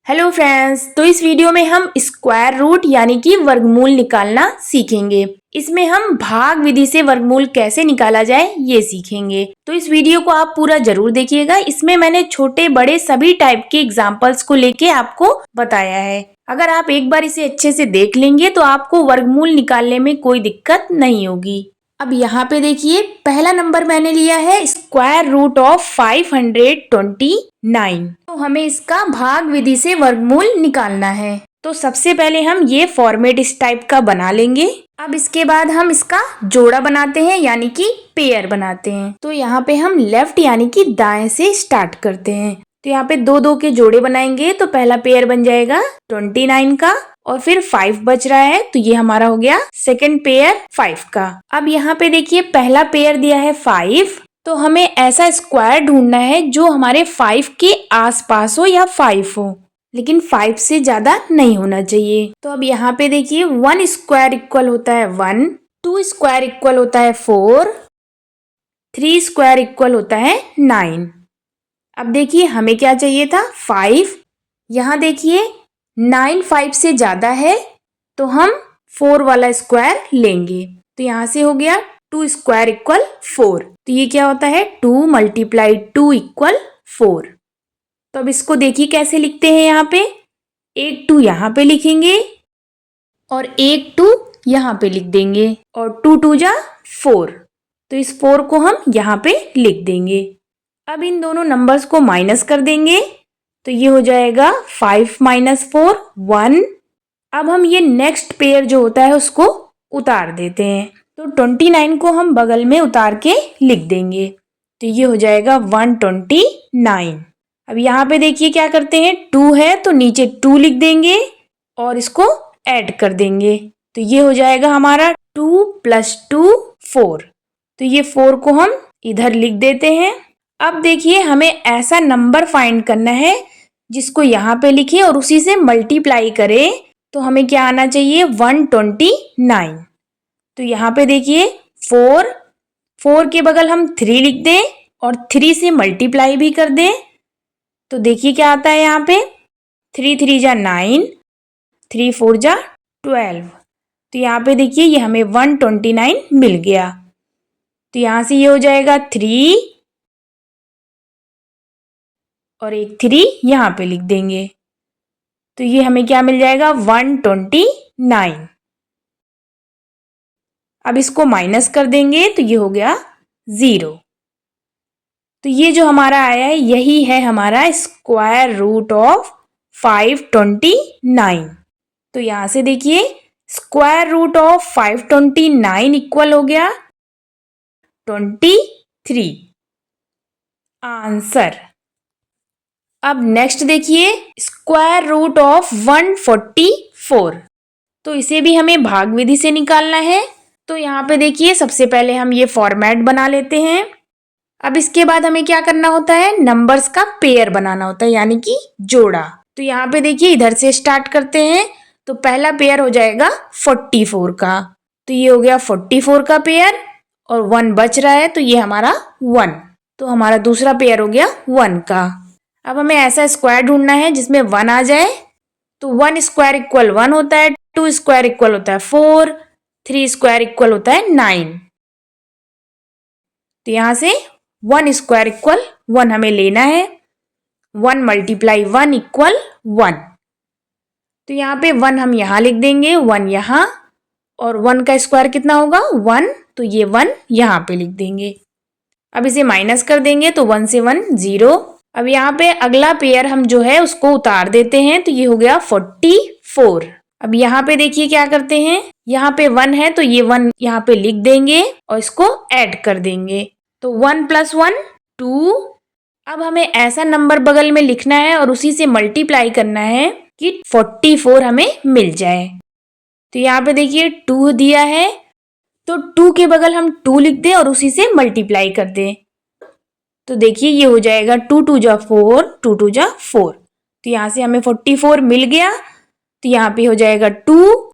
Hello friends, तो इस video में हम स्क्वायर रूट यानी कि वर्गमूल निकालना सीखेंगे। इसमें हम भाग विधि से वर्गमूल कैसे निकाला जाए ये सीखेंगे। तो इस वीडियो को आप पूरा जरूर देखिएगा। इसमें मैंने छोटे बड़े सभी टाइप के एग्जाम्पल्स को लेके आपको बताया है। अगर आप एक बार इसे अच्छे से देख लेंगे तो आपको वर्गमूल निकालने में कोई दिक्कत नहीं होगी। अब यहाँ पे देखिए, पहला नंबर मैंने लिया है स्क्वायर रूट ऑफ 529। तो हमें इसका भाग विधि से वर्गमूल निकालना है। तो सबसे पहले हम ये फॉर्मेट इस टाइप का बना लेंगे। अब इसके बाद हम इसका जोड़ा बनाते हैं यानी कि पेयर बनाते हैं। तो यहाँ पे हम लेफ्ट यानी कि दाएं से स्टार्ट करते हैं। तो यहाँ पे दो दो के जोड़े बनाएंगे। तो पहला पेयर बन जाएगा 29 का और फिर 5 बच रहा है, तो ये हमारा हो गया सेकंड पेयर 5 का। अब यहाँ पे देखिए, पहला पेयर दिया है 5, तो हमें ऐसा स्क्वायर ढूंढना है जो हमारे 5 के आसपास हो या 5 हो, लेकिन 5 से ज्यादा नहीं होना चाहिए। तो अब यहाँ पे देखिए, 1 स्क्वायर इक्वल होता है 1, 2 स्क्वायर इक्वल होता है 4, 3 स्क्वायर इक्वल होता है 9। अब देखिए हमें क्या चाहिए था 5। यहाँ देखिए 9 5 से ज्यादा है तो हम 4 वाला स्क्वायर लेंगे। तो यहाँ से हो गया 2 स्क्वायर इक्वल 4। तो ये क्या होता है 2 मल्टीप्लाई 2 इक्वल 4। तो अब इसको देखिए कैसे लिखते हैं। यहाँ पे एक 2 यहाँ पे लिखेंगे और एक 2 यहाँ पे लिख देंगे और 2 2 जा 4। तो इस 4 को हम यहाँ पे लिख देंगे। अब इन दोनों नंबर्स को माइनस कर देंगे तो ये हो जाएगा 5 माइनस 4 1। अब हम ये नेक्स्ट पेयर जो होता है उसको उतार देते हैं। तो 29 को हम बगल में उतार के लिख देंगे। तो ये हो जाएगा 129। अब यहाँ पे देखिए क्या करते हैं, 2 है तो नीचे 2 लिख देंगे और इसको ऐड कर देंगे। तो ये हो जाएगा हमारा 2 + 2 4। तो ये 4 को हम इधर लिख देते हैं। अब देखिए हमें ऐसा नंबर फाइंड करना है जिसको यहाँ पे लिखें और उसी से मल्टीप्लाई करें। तो हमें क्या आना चाहिए 129। तो यहाँ पे देखिए 4 के बगल हम 3 लिख दें और 3 से मल्टीप्लाई भी कर दें। तो देखिए क्या आता है यहाँ पे 3 3 जा 9, 3 4 जा 12। तो यहाँ पे देखिए ये हमें 129 मिल गया। तो यहाँ से ये हो जाएगा 3 और एक 3 यहाँ पे लिख देंगे। तो ये हमें क्या मिल जाएगा 129। अब इसको माइनस कर देंगे तो ये हो गया 0। तो ये जो हमारा आया है यही है हमारा स्क्वायर रूट ऑफ 529। तो यहां से देखिए स्क्वायर रूट ऑफ 529 इक्वल हो गया 23 आंसर। अब नेक्स्ट देखिए स्क्वायर रूट ऑफ 144। तो इसे भी हमें भाग विधि से निकालना है। तो यहाँ पे देखिए सबसे पहले हम ये फॉर्मेट बना लेते हैं। अब इसके बाद हमें क्या करना होता है, नंबर्स का पेयर बनाना होता है यानी कि जोड़ा। तो यहाँ पे देखिए इधर से स्टार्ट करते हैं। तो पहला पेयर हो जाएगा 44 का। तो ये हो गया 44 का पेयर और 1 बच रहा है तो ये हमारा 1। तो हमारा दूसरा पेयर हो गया 1 का। अब हमें ऐसा स्क्वायर ढूंढना है जिसमें 1 आ जाए। तो 1 स्क्वायर इक्वल 1 होता है, 2 स्क्वायर इक्वल होता है 4, 3 स्क्वायर इक्वल होता है 9। तो यहाँ से 1 स्क्वायर इक्वल 1 हमें लेना है। 1 मल्टीप्लाई 1 इक्वल 1। तो यहाँ पे 1 हम यहाँ लिख देंगे, 1 यहाँ, और 1 का स्क्वायर कितना होगा 1। तो ये 1 यहाँ पे लिख देंगे। अब इसे माइनस कर देंगे तो 1 से 1 0। अब यहाँ पे अगला पेयर हम जो है उसको उतार देते हैं। तो ये हो गया 44। अब यहाँ पे देखिए क्या करते हैं, यहाँ पे 1 है तो ये 1 यहाँ पे लिख देंगे और इसको ऐड कर देंगे। तो 1 + 1 2। अब हमें ऐसा नंबर बगल में लिखना है और उसी से मल्टीप्लाई करना है कि 44 हमें मिल जाए। तो यहाँ पे देखिए 2 दिया है तो 2 के बगल हम 2 लिख दें और उसी से मल्टीप्लाई कर दें। तो देखिए ये हो जाएगा 2 2 जा 4, 2 2 जा 4। तो यहाँ से हमें 44 मिल गया। तो यहाँ पे हो जाएगा 2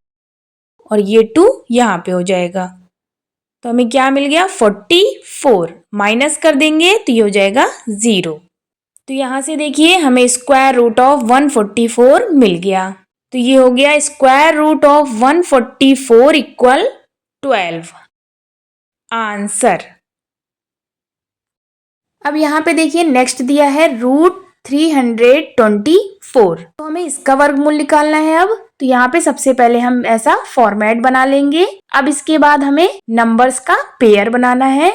और ये 2 यहाँ पे हो जाएगा। तो हमें क्या मिल गया 44। माइनस कर देंगे तो ये हो जाएगा 0। तो तो यहाँ से देखिए हमें स्क्वायर रूट ऑफ 144 मिल गया। तो ये हो गया square root of 144 equal 12 answer. अब यहाँ पे देखिए नेक्स्ट दिया है रूट 324। तो हमें इसका वर्गमूल निकालना है अब। तो यहाँ पे सबसे पहले हम ऐसा फॉर्मेट बना लेंगे। अब इसके बाद हमें नंबर्स का पेयर बनाना है।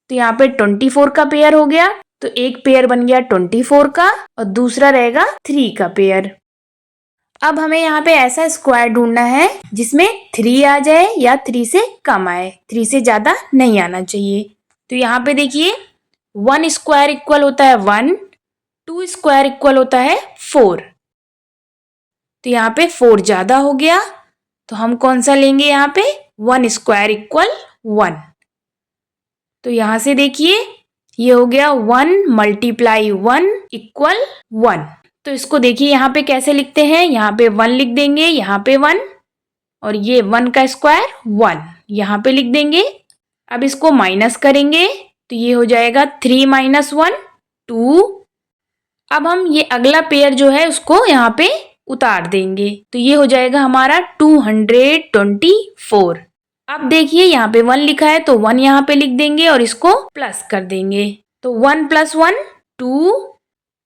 तो यहाँ पे 24 का पेयर हो गया, तो एक पेयर बन गया 24 का और दूसरा रहेगा 3 का पेयर। अब हमें यहाँ पे ऐसा स्क्वायर ढूंढना है जिसमें 3 आ जाए या 3 से कम आए, 3 से ज्यादा नहीं आना चाहिए। तो यहाँ पे देखिए 1 स्क्वायर इक्वल होता है 1, 2 स्क्वायर इक्वल होता है 4। तो यहाँ पे 4 ज्यादा हो गया, तो हम कौन सा लेंगे यहाँ पे 1 स्क्वायर इक्वल 1। तो यहाँ से देखिए ये हो गया 1 मल्टीप्लाई 1 इक्वल 1। तो इसको देखिए यहाँ पे कैसे लिखते हैं, यहाँ पे 1 लिख देंगे, यहाँ पे 1 और ये 1 का स्क्वायर 1 यहाँ पे लिख देंगे। अब इसको माइनस करेंगे तो ये हो जाएगा 3 माइनस 1 2। अब हम ये अगला पेयर जो है उसको यहाँ पे उतार देंगे, तो ये हो जाएगा हमारा 224। अब देखिए यहाँ पे 1 लिखा है तो 1 यहाँ पे लिख देंगे और इसको प्लस कर देंगे, तो 1 + 1 2।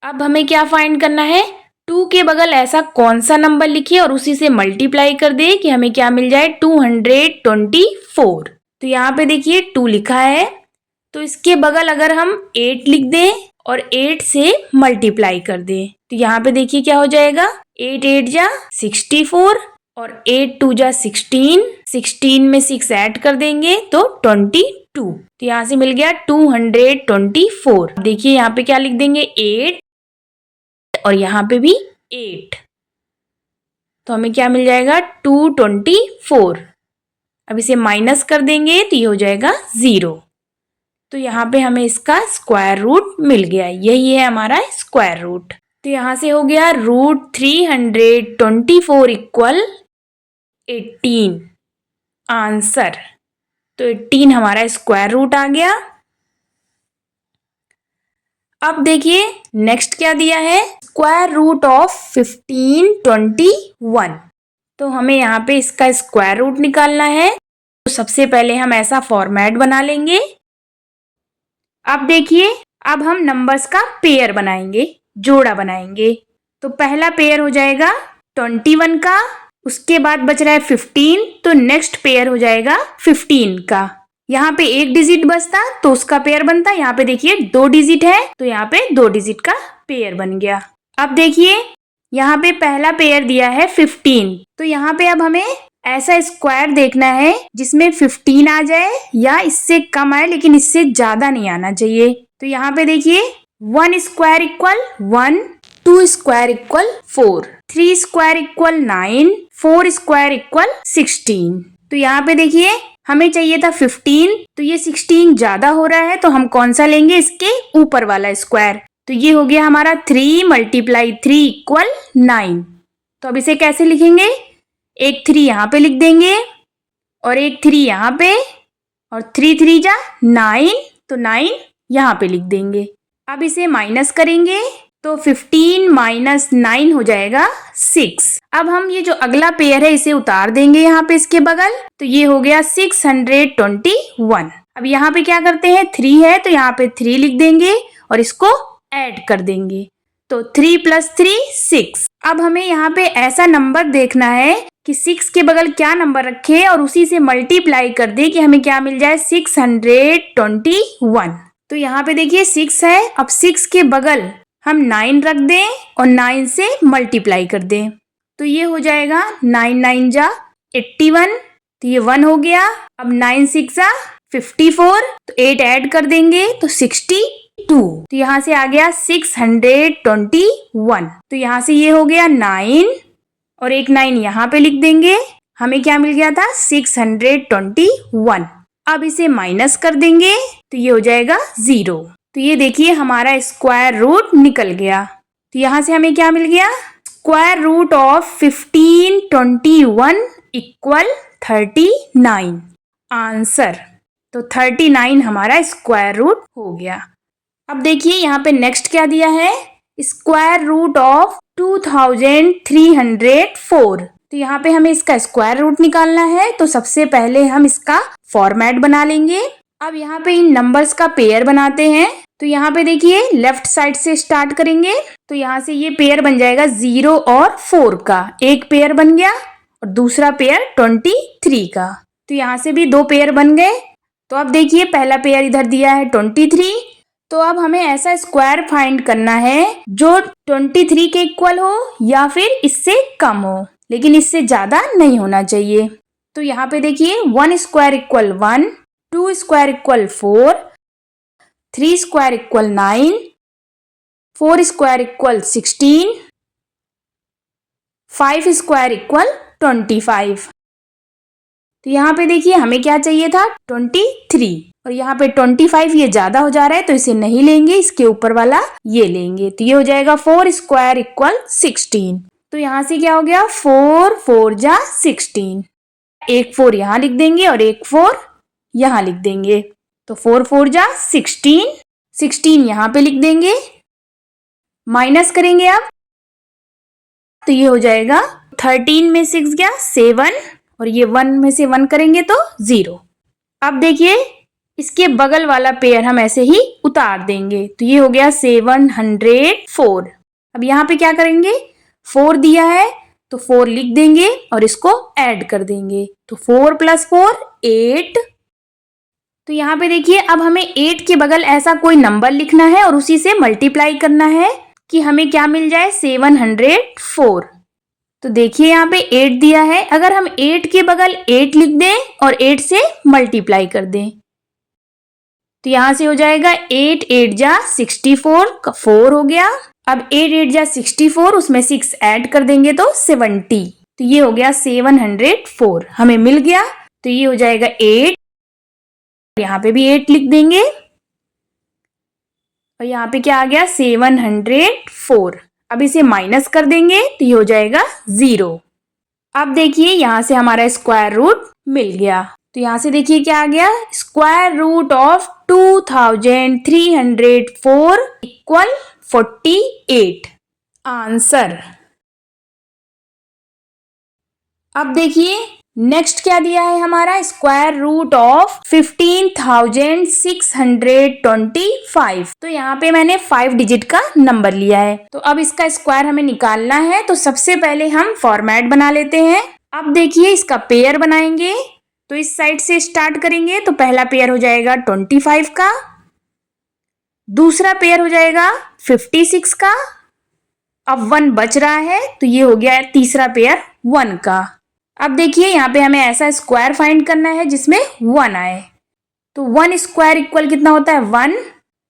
अब हमें क्या फाइंड करना है, 2 के बगल ऐसा कौन सा नंबर लिखे और उसी से मल्टीप्लाई कर दे कि हमें क्या मिल जाए 224। तो यहाँ पे देखिए 2 लिखा है, तो इसके बगल अगर हम 8 लिख दें और 8 से मल्टीप्लाई कर दें तो यहाँ पे देखिए क्या हो जाएगा 8 8 जा 64 और 8 2 जा 16, 16 में 6 ऐड कर देंगे तो 22। तो यहाँ से मिल गया 224। देखिए यहाँ पे क्या लिख देंगे 8 और यहाँ पे भी 8, तो हमें क्या मिल जाएगा 224। अब इसे माइनस कर देंगे तो ये हो जाएगा 0। तो यहाँ पे हमें इसका स्क्वायर रूट मिल गया, यही है हमारा स्क्वायर रूट। तो यहाँ से हो गया रूट 324 इक्वल 18 आंसर। तो 18 हमारा स्क्वायर रूट आ गया। अब देखिए नेक्स्ट क्या दिया है, स्क्वायर रूट ऑफ 1521। तो हमें यहाँ पे इसका स्क्वायर रूट निकालना है। तो सबसे पहले हम ऐसा फॉर्मेट बना लेंगे। अब देखिए अब हम नंबर्स का पेयर बनाएंगे, जोड़ा बनाएंगे। तो पहला पेयर हो जाएगा 21 का, उसके बाद बच रहा है 15, तो नेक्स्ट पेयर हो जाएगा 15 का। यहाँ पे एक डिजिट बचता तो उसका पेयर बनता, यहाँ पे देखिए 2 डिजिट है तो यहाँ पे 2 डिजिट का पेयर बन गया। अब देखिए यहाँ पे पहला पेयर दिया है 15, तो यहाँ पे अब हमें ऐसा स्क्वायर देखना है जिसमें 15 आ जाए या इससे कम आए, लेकिन इससे ज्यादा नहीं आना चाहिए। तो यहाँ पे देखिए 1 square equal 1, 2 square equal 4, 3 square equal 9, 4 square equal 16। तो यहाँ पे देखिए हमें चाहिए था 15, तो ये 16 ज्यादा हो रहा है, तो हम कौन सा लेंगे इसके ऊपर वाला स्क्वायर। तो ये हो गया हमारा 3 × 3 इक्वल 9। तो अब इसे कैसे लिखेंगे, एक 3 यहाँ पे लिख देंगे और एक 3 यहाँ पे और 3 3 जा 9, तो 9 यहाँ पे लिख देंगे। अब इसे माइनस करेंगे तो 15 - 9 हो जाएगा 6। अब हम ये जो अगला पेयर है इसे उतार देंगे यहाँ पे इसके बगल, तो ये हो गया 621। अब यहाँ पे क्या करते हैं 3 है तो यहाँ पे 3 लिख देंगे और इसको ऐड कर देंगे, तो 3 + 3 6। अब हमें यहाँ पे ऐसा नंबर देखना है कि 6 के बगल क्या नंबर रखे और उसी से मल्टीप्लाई कर दे कि हमें क्या मिल जाए 621। तो यहाँ पे देखिए 6 है, अब 6 के बगल हम 9 रख दें और 9 से मल्टीप्लाई कर दें, तो ये हो जाएगा 9 9 जा 81, तो ये 1 हो गया। अब 9 6 जा 54, तो 8 ऐड कर देंगे तो 62। तो यहाँ से आ गया 621। तो यहाँ से ये हो गया 9 और एक 9 यहाँ पे लिख देंगे, हमें क्या मिल गया था 621। अब इसे माइनस कर देंगे तो ये हो जाएगा 0। तो ये देखिए हमारा स्क्वायर रूट निकल गया। तो यहाँ से हमें क्या मिल गया, square root of 1521 equal 39 answer. तो 39 हमारा स्क्वायर रूट हो गया। अब देखिए यहाँ पे नेक्स्ट क्या दिया है, स्क्वायर रूट ऑफ 2304। तो यहाँ पे हमें इसका स्क्वायर रूट निकालना है, तो सबसे पहले हम इसका फॉर्मेट बना लेंगे। अब यहाँ पे इन नंबर्स का पेयर बनाते हैं। तो यहाँ पे देखिए लेफ्ट साइड से स्टार्ट करेंगे, तो यहाँ से ये पेयर बन जाएगा 0 और 4 का, एक पेयर बन गया, और दूसरा पेयर 23 का। तो यहाँ से भी 2 पेयर बन गए। तो अब देखिए पहला पेयर इधर दिया है 23। तो अब हमें ऐसा स्क्वायर फाइंड करना है जो 23 के इक्वल हो या फिर इससे कम हो, लेकिन इससे ज्यादा नहीं होना चाहिए। तो यहाँ पे देखिए 1 square equal 1, 2 square equal 4, 3 square equal 9, 4 square equal 16, 5 square equal 25। तो यहाँ पे देखिए हमें क्या चाहिए था 23, और यहाँ पे 25 ये ज्यादा हो जा रहा है तो इसे नहीं लेंगे, इसके ऊपर वाला ये लेंगे। तो ये हो जाएगा 4 स्क्वायर इक्वल 16। तो यहाँ से क्या हो गया 4 4 जा 16, एक 4 यहाँ लिख देंगे और एक 4 यहाँ लिख देंगे। तो 4 4 जा 16, 16 यहाँ पे लिख देंगे, माइनस करेंगे अब, तो ये हो जाएगा 13 में 6 गया 7, और ये 1 में से 1 करेंगे तो 0। अब देखिए इसके बगल वाला पेयर हम ऐसे ही उतार देंगे, तो ये हो गया 704। अब यहाँ पे क्या करेंगे 4 दिया है तो 4 लिख देंगे और इसको ऐड कर देंगे, तो 4 + 4 8। तो यहाँ पे देखिए अब हमें 8 के बगल ऐसा कोई नंबर लिखना है और उसी से मल्टीप्लाई करना है कि हमें क्या मिल जाए 704। तो देखिए यहाँ पे 8 दिया है, अगर हम 8 के बगल 8 लिख दें और 8 से मल्टीप्लाई कर दें तो यहाँ से हो जाएगा 8 8 जा 64 का 4 हो गया। अब 8 8 जा 64, उसमें 6 ऐड कर देंगे तो 70। तो ये हो गया 704 हमें मिल गया। तो ये हो जाएगा 8, यहाँ पे भी 8 लिख देंगे और यहाँ पे क्या आ गया 704। अब इसे माइनस कर देंगे तो ये हो जाएगा 0। अब देखिए यहाँ से हमारा स्क्वायर रूट मिल गया। तो यहाँ से देखिए क्या आ गया square root of 2304 equal 48 answer. अब देखिए नेक्स्ट क्या दिया है हमारा स्क्वायर रूट ऑफ 15,625। तो यहाँ पे मैंने 5 डिजिट का नंबर लिया है। तो अब इसका स्क्वायर हमें निकालना है, तो सबसे पहले हम फॉर्मेट बना लेते हैं। अब देखिए इसका पेयर बनाएंगे, तो इस साइड से स्टार्ट करेंगे। तो पहला पेयर हो जाएगा 25 का, दूसरा पेयर हो जाएगा 56 का, अब 1 बच रहा है तो ये हो गया तीसरा पेयर 1 का। अब देखिए यहाँ पे हमें ऐसा स्क्वायर फाइंड करना है जिसमें 1 आए। तो 1 स्क्वायर इक्वल कितना होता है 1।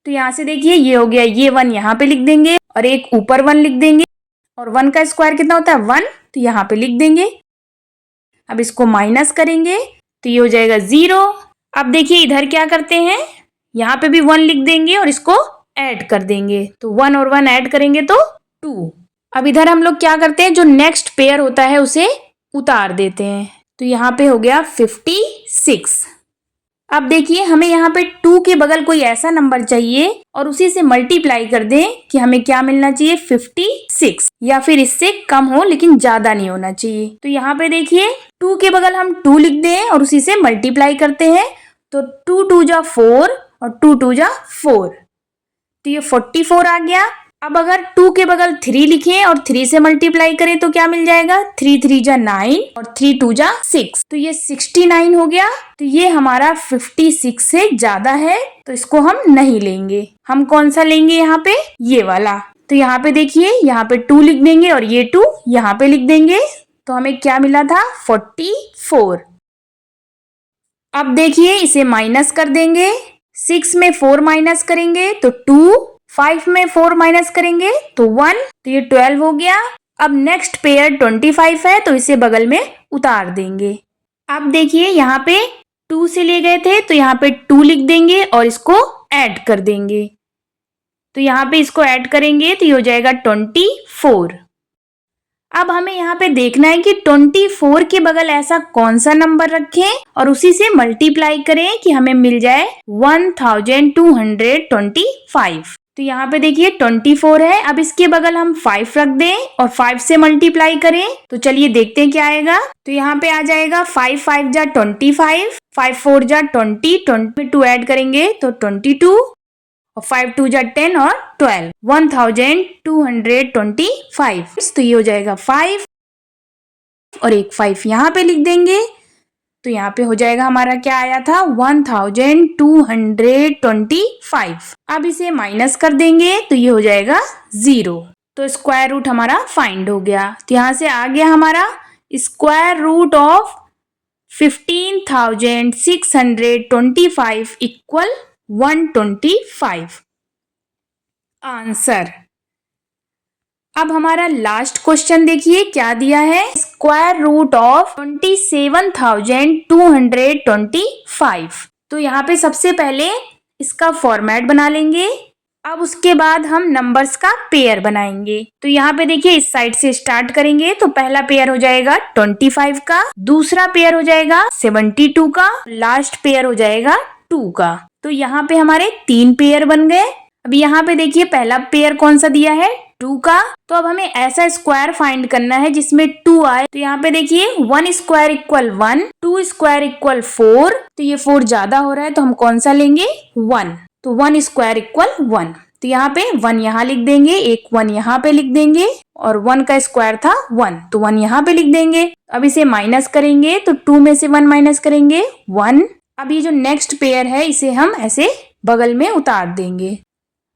तो यहाँ से देखिए ये हो गया, ये 1 यहाँ पे लिख देंगे और एक ऊपर 1 लिख देंगे, और 1 का स्क्वायर कितना होता है 1, तो यहाँ पे लिख देंगे। अब इसको माइनस करेंगे तो ये हो जाएगा 0। अब देखिए इधर क्या करते हैं, यहाँ पे भी 1 लिख देंगे और इसको ऐड कर देंगे, तो 1 और 1 ऐड करेंगे तो 2। अब इधर हम लोग क्या करते हैं, जो नेक्स्ट पेयर होता है उसे उतार देते हैं। तो यहाँ पे हो गया 56। अब देखिए हमें यहाँ पे 2 के बगल कोई ऐसा नंबर चाहिए और उसी से मल्टीप्लाई कर दें कि हमें क्या मिलना चाहिए 56, या फिर इससे कम हो लेकिन ज्यादा नहीं होना चाहिए। तो यहाँ पे देखिए 2 के बगल हम 2 लिख दें और उसी से मल्टीप्लाई करते हैं। तो 2 2 जा 4 और 2 2 जा 4, तो ये 44 आ गया। अब अगर 2 के बगल 3 लिखें और 3 से मल्टीप्लाई करें तो क्या मिल जाएगा 3 3 जा 9 और 3 2 जा 6, तो ये 69 हो गया। तो ये हमारा 56 से ज्यादा है तो इसको हम नहीं लेंगे। हम कौन सा लेंगे यहाँ पे, ये वाला। तो यहाँ पे देखिए यहाँ पे 2 लिख देंगे और ये 2 यहाँ पे लिख देंगे, तो हमें क्या मिला था 44। अब देखिए इसे माइनस कर देंगे, 6 में 4 माइनस करेंगे तो 2, 5 में 4 माइनस करेंगे तो 1, तो ये 12 हो गया। अब नेक्स्ट पेयर 25 है तो इसे बगल में उतार देंगे। अब देखिए यहाँ पे 2 से ले गए थे तो यहाँ पे 2 लिख देंगे और इसको ऐड कर देंगे। तो यहाँ पे इसको ऐड करेंगे तो ये हो जाएगा 24। अब हमें यहाँ पे देखना है कि 24 के बगल ऐसा कौन सा नंबर रखें और उसी से मल्टीप्लाई करें कि हमें मिल जाए 1225। तो यहाँ पे देखिए 24 है। अब इसके बगल हम 5 रख दें और 5 से मल्टीप्लाई करें तो चलिए देखते हैं क्या आएगा। तो यहाँ पे आ जाएगा 5 5 जा 25, 5 4 जा 20, 20 में 2 ऐड करेंगे तो 22 और 5 2 जा 10 और 12, 1225। तो ये हो जाएगा 5 और एक 5 यहाँ पे लिख देंगे तो यहाँ पे हो जाएगा हमारा क्या आया था 1225। अब इसे माइनस कर देंगे तो ये हो जाएगा 0। तो स्क्वायर रूट हमारा फाइंड हो गया। तो यहाँ से आ गया हमारा square root of 15,625 equal 125 answer. अब हमारा लास्ट क्वेश्चन देखिए क्या दिया है। Square root of 27,225। तो यहाँ पे सबसे पहले इसका फॉर्मेट बना लेंगे। अब उसके बाद हम नंबर्स का पेयर बनाएंगे। तो यहाँ पे देखिए इस साइड से स्टार्ट करेंगे तो पहला पेयर हो जाएगा 25 का, दूसरा पेयर हो जाएगा 72 का, लास्ट पेयर हो जाएगा 2 का। तो यहाँ पे हमारे 3 पेयर बन गए। अब यहाँ पे देखिए पहला पेयर कौन सा दिया है 2 का। तो अब हमें ऐसा स्क्वायर फाइंड करना है जिसमें 2 आए। तो यहाँ पे देखिए 1 स्क्वायर इक्वल 1, 2 स्क्वायर इक्वल 4। तो ये 4 ज्यादा हो रहा है तो हम कौन सा लेंगे 1। तो 1 स्क्वायर इक्वल 1। तो यहाँ पे 1 यहाँ लिख देंगे, एक 1 यहाँ पे लिख देंगे और 1 का स्क्वायर था 1 तो 1 यहाँ पे लिख देंगे। अब इसे माइनस करेंगे तो 2 में से 1 माइनस करेंगे 1। अब ये जो नेक्स्ट पेयर है इसे हम ऐसे बगल में उतार देंगे।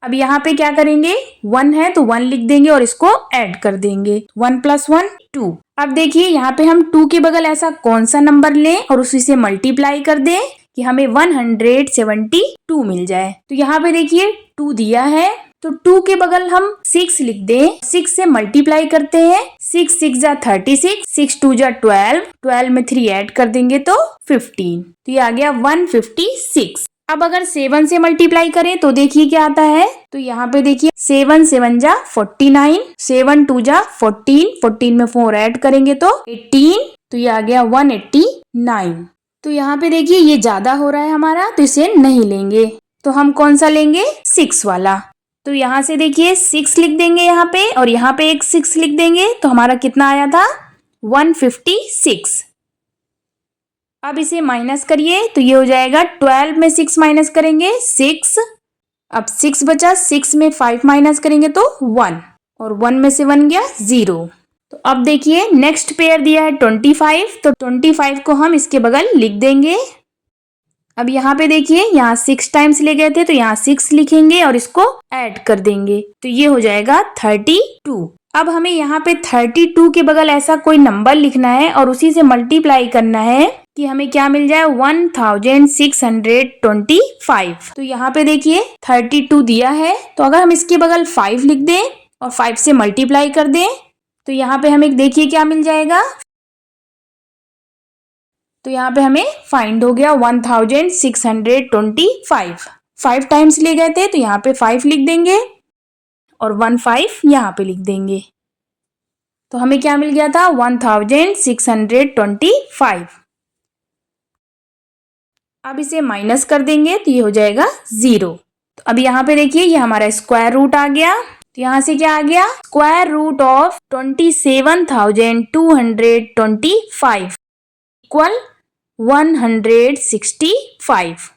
अब यहाँ पे क्या करेंगे 1 है तो 1 लिख देंगे और इसको ऐड कर देंगे 1 + 1 2। अब देखिए यहाँ पे हम 2 के बगल ऐसा कौन सा नंबर लें और उसी से मल्टीप्लाई कर दें कि हमें 172 मिल जाए। तो यहाँ पे देखिए 2 दिया है तो 2 के बगल हम 6 लिख दें, 6 से मल्टीप्लाई करते हैं। 6 6 जा 36, 6 2 जा 12, 12 में 3 ऐड कर देंगे तो 15। तो ये आ गया 156। अब अगर 7 से मल्टीप्लाई करें तो देखिए क्या आता है। तो यहाँ पे देखिए 7 7 जा 49, 7 2 जा 14, 14 में 4 ऐड करेंगे तो 18। तो ये आ गया 189। तो यहाँ पे देखिए ये ज्यादा हो रहा है हमारा तो इसे नहीं लेंगे। तो हम कौन सा लेंगे 6 वाला। तो यहाँ से देखिए 6 लिख देंगे यहाँ पे और यहाँ पे एक 6 लिख देंगे तो हमारा कितना आया था 156। अब इसे माइनस करिए तो ये हो जाएगा 12 में 6 माइनस करेंगे 6। अब 6 बचा, 6 में 5 माइनस करेंगे तो 1 और 1 में से 1 गया 0। तो अब देखिए नेक्स्ट पेयर दिया है 25। तो 25 को हम इसके बगल लिख देंगे। अब यहाँ पे देखिए यहाँ 6 टाइम्स ले गए थे तो यहाँ 6 लिखेंगे और इसको ऐड कर देंगे तो ये हो जाएगा 32। अब हमें यहाँ पे 32 के बगल ऐसा कोई नंबर लिखना है और उसी से मल्टीप्लाई करना है कि हमें क्या मिल जाए 1625। तो यहाँ पे देखिए 32 दिया है तो अगर हम इसके बगल 5 लिख दें और 5 से मल्टीप्लाई कर दें तो यहाँ पे हमें देखिए क्या मिल जाएगा। तो यहाँ पे हमें फाइंड हो गया 1625। 5 टाइम्स ले गए थे तो यहाँ पे 5 लिख देंगे और 15 यहाँ पे लिख देंगे तो हमें क्या मिल गया था 1625। अब इसे माइनस कर देंगे तो ये हो जाएगा 0। तो अब यहाँ पे देखिए ये हमारा स्क्वायर रूट आ गया। तो यहाँ से क्या आ गया square root of 27,225 equal 165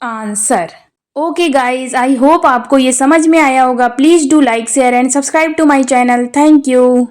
answer. Okay guys, I hope आपको ये समझ में आया होगा। Please do like share and subscribe to my channel. Thank you.